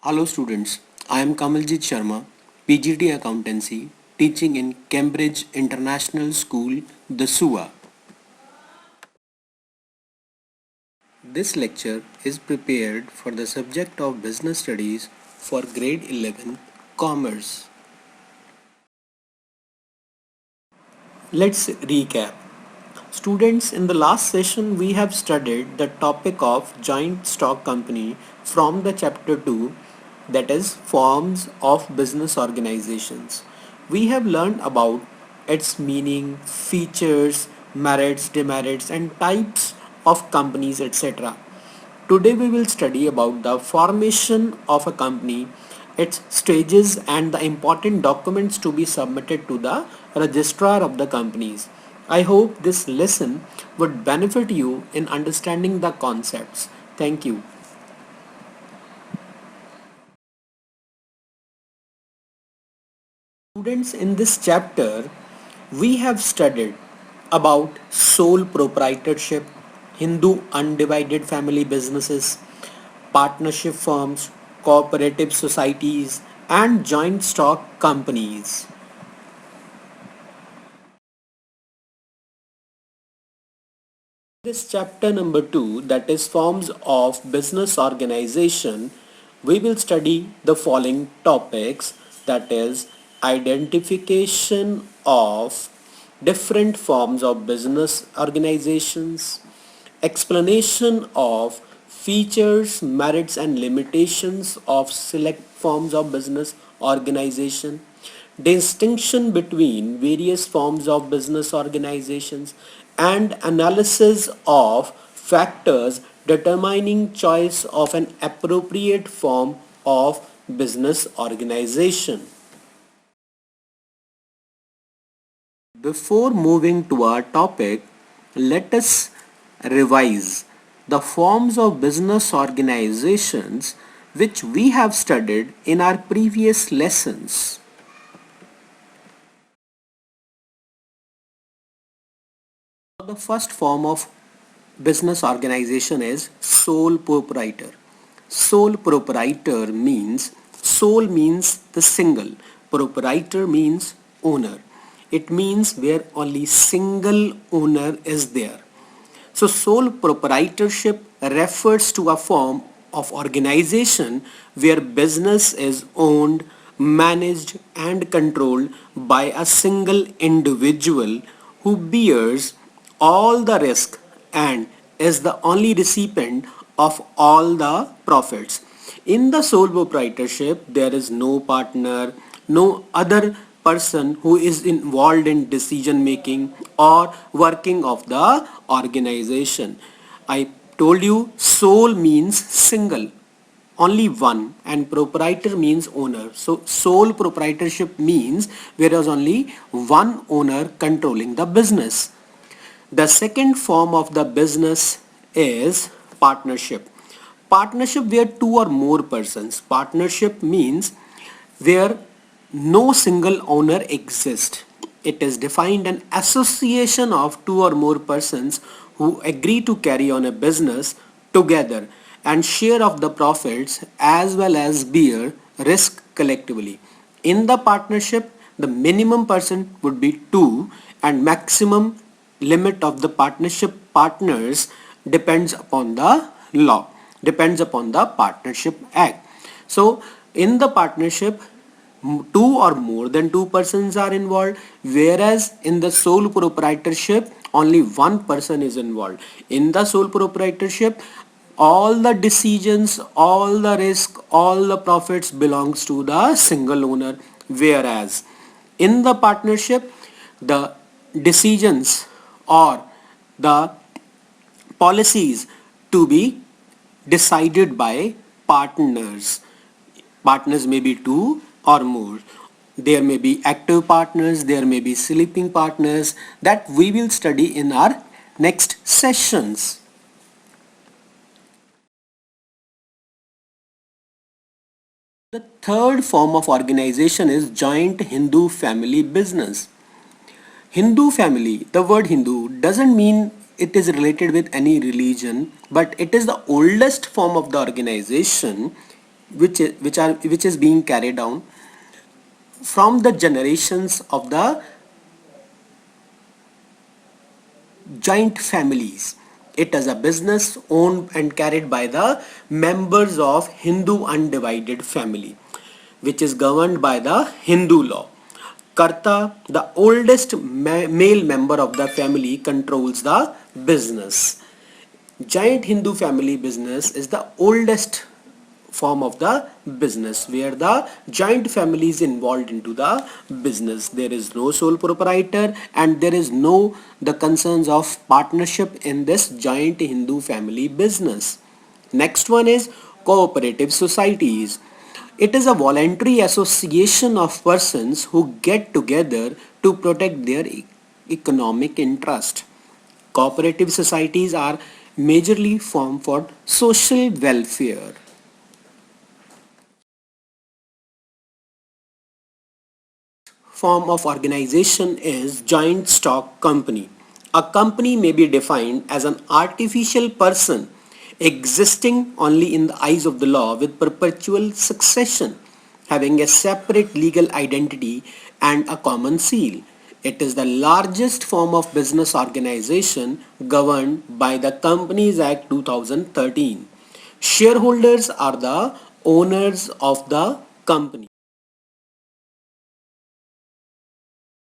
Hello students, I am Kamaljit Sharma, PGT Accountancy, teaching in Cambridge International School, the SUA. This lecture is prepared for the subject of Business Studies for Grade 11 Commerce. Let's recap. Students, in the last session we have studied the topic of joint stock company from the chapter 2, that is forms of business organizations. We have learned about its meaning, features, merits, demerits and types of companies, etc. Today we will study about the formation of a company, its stages and the important documents to be submitted to the registrar of the companies. I hope this lesson would benefit you in understanding the concepts. Thank you. Students, in this chapter, we have studied about sole proprietorship, Hindu undivided family businesses, partnership firms, cooperative societies, and joint stock companies. This chapter number 2, that is forms of business organization, we will study the following topics, that is identification of different forms of business organizations, explanation of features, merits and limitations of select forms of business organization, distinction between various forms of business organizations, and analysis of factors determining choice of an appropriate form of business organization. Before moving to our topic, let us revise the forms of business organizations which we have studied in our previous lessons. The first form of business organization is sole proprietor. Sole proprietor means, sole means the single, proprietor means owner. It means where only single owner is there. So sole proprietorship refers to a form of organization where business is owned, managed and controlled by a single individual who bears all the risk and is the only recipient of all the profits. In the sole proprietorship, there is no partner, no other person who is involved in decision making or working of the organization. I told you sole means single, only one, and proprietor means owner. So sole proprietorship means there is only one owner controlling the business. The second form of the business is partnership. Partnership where two or more persons. Partnership means where no single owner exists. It is defined an association of two or more persons who agree to carry on a business together and share of the profits as well as bear risk collectively. In the partnership, the minimum person would be two and maximum limit of the partnership partners depends upon the law, depends upon the Partnership Act. So in the partnership, two or more than two persons are involved, whereas in the sole proprietorship only one person is involved. In the sole proprietorship, all the decisions, all the risk, all the profits belongs to the single owner, whereas in the partnership the decisions or the policies to be decided by partners. Partners may be two or more. There may be active partners, there may be sleeping partners, that we will study in our next sessions. The third form of organization is joint Hindu family business. Hindu family, the word Hindu doesn't mean it is related with any religion, but it is the oldest form of the organization. which is being carried down from the generations of the joint families. It is a business owned and carried by the members of Hindu undivided family, which is governed by the Hindu law. Karta, the oldest male member of the family, controls the business. Giant Hindu family business is the oldest form of the business where the joint family is involved into the business. There is no sole proprietor and there is no the concerns of partnership in this giant Hindu family business. Next one is cooperative societies. It is a voluntary association of persons who get together to protect their economic interest. Cooperative societies are majorly formed for social welfare. Form of organization is joint stock company. A company may be defined as an artificial person existing only in the eyes of the law with perpetual succession, having a separate legal identity and a common seal. It is the largest form of business organization governed by the Companies Act 2013. Shareholders are the owners of the company.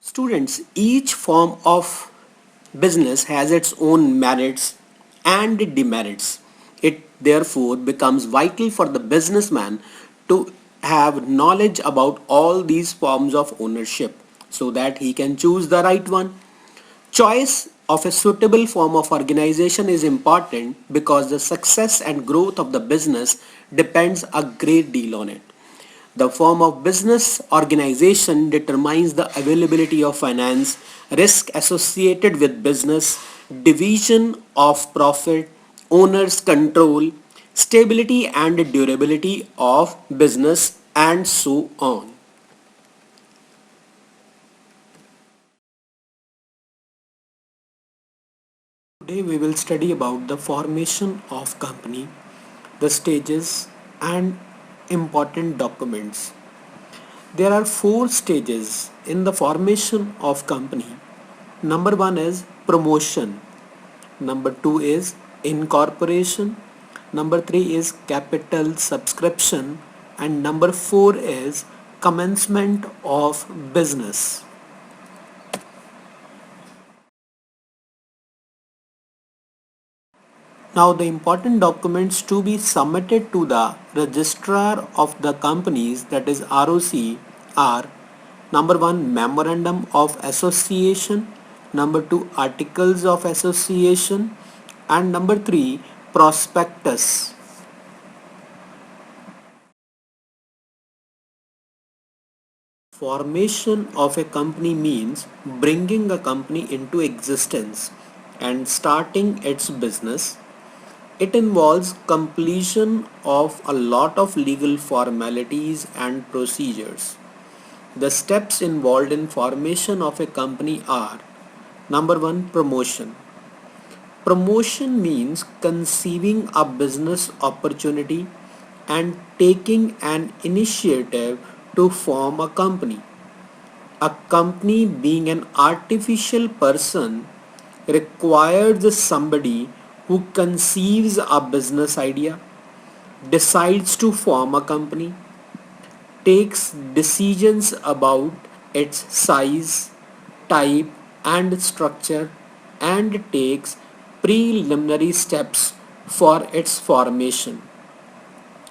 Students, each form of business has its own merits and demerits. It therefore becomes vital for the businessman to have knowledge about all these forms of ownership so that he can choose the right one. Choice of a suitable form of organization is important because the success and growth of the business depends a great deal on it. The form of business organization determines the availability of finance, risk associated with business, division of profit, owner's control, stability and durability of business, and so on. Today we will study about the formation of company, the stages and important documents. There are four stages in the formation of company. Number one is promotion. Number two is incorporation. Number three is capital subscription. And number four is commencement of business. Now the important documents to be submitted to the registrar of the companies, that is ROC, are number one, memorandum of association, number two, articles of association, and number three, prospectus. Formation of a company means bringing a company into existence and starting its business. It involves completion of a lot of legal formalities and procedures. The steps involved in formation of a company are: number one, promotion. Promotion means conceiving a business opportunity and taking an initiative to form a company. A company, being an artificial person, requires somebody who conceives a business idea, decides to form a company, takes decisions about its size, type, and structure, and takes preliminary steps for its formation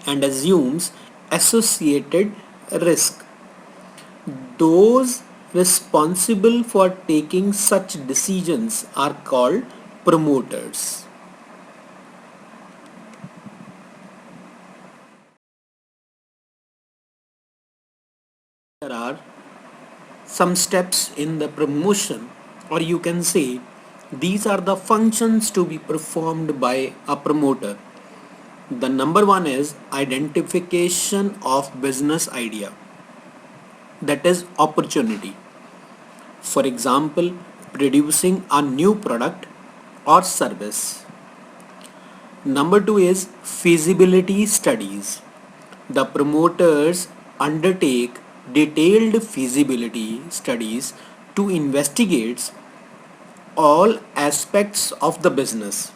and assumes associated risk. Those responsible for taking such decisions are called promoters. There are some steps in the promotion, or you can say these are the functions to be performed by a promoter. The number one is identification of business idea, that is opportunity. For example, producing a new product or service. Number two is feasibility studies. The promoters undertake detailed feasibility studies to investigate all aspects of the business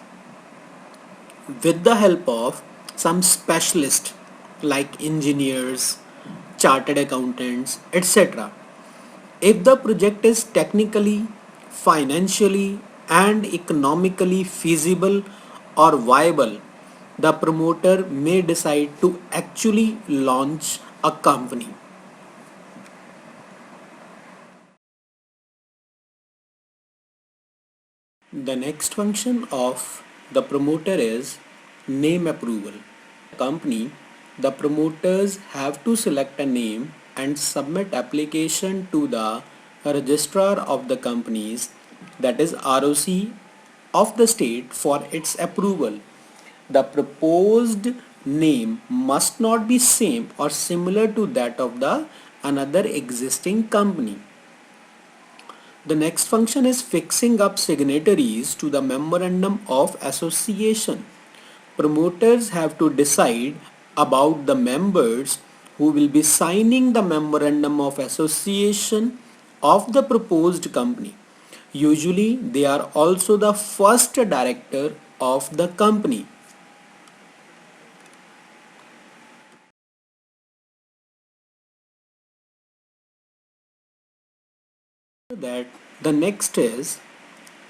with the help of some specialists like engineers, chartered accountants, etc. If the project is technically, financially, and economically feasible or viable, the promoter may decide to actually launch a company. The next function of the promoter is name approval. Company, the promoters have to select a name and submit application to the registrar of the companies, that is ROC of the state, for its approval. The proposed name must not be same or similar to that of the another existing company. The next function is fixing up signatories to the memorandum of association. Promoters have to decide about the members who will be signing the memorandum of association of the proposed company. Usually, they are also the first director of the company. That the next is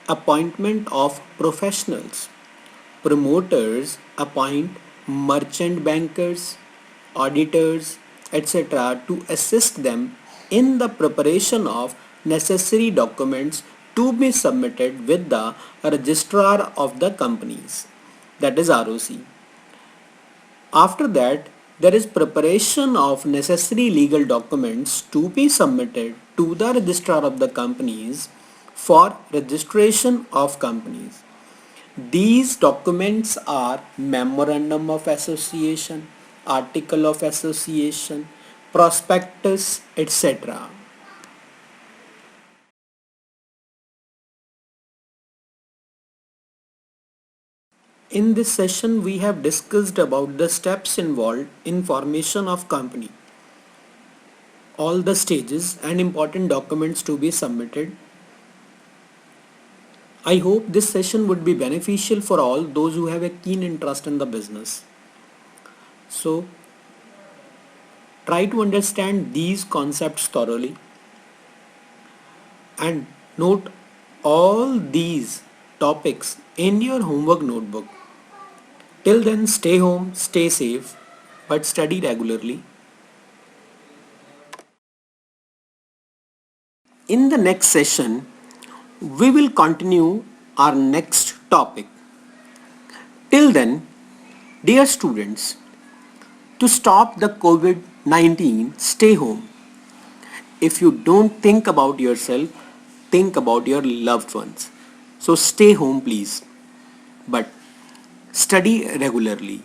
appointment of professionals. Promoters appoint merchant bankers, auditors, etc. to assist them in the preparation of necessary documents to be submitted with the registrar of the companies, that is ROC. After that, there is preparation of necessary legal documents to be submitted to the registrar of the companies for registration of companies. These documents are Memorandum of Association, Article of Association, Prospectus, etc. In this session, we have discussed about the steps involved in formation of company, all the stages and important documents to be submitted. I hope this session would be beneficial for all those who have a keen interest in the business. So, try to understand these concepts thoroughly and note all these topics in your homework notebook. Till then, stay home, stay safe, but study regularly. In the next session, we will continue our next topic. Till then, dear students, to stop the COVID-19, stay home. If you don't think about yourself, think about your loved ones. So stay home, please, but study regularly.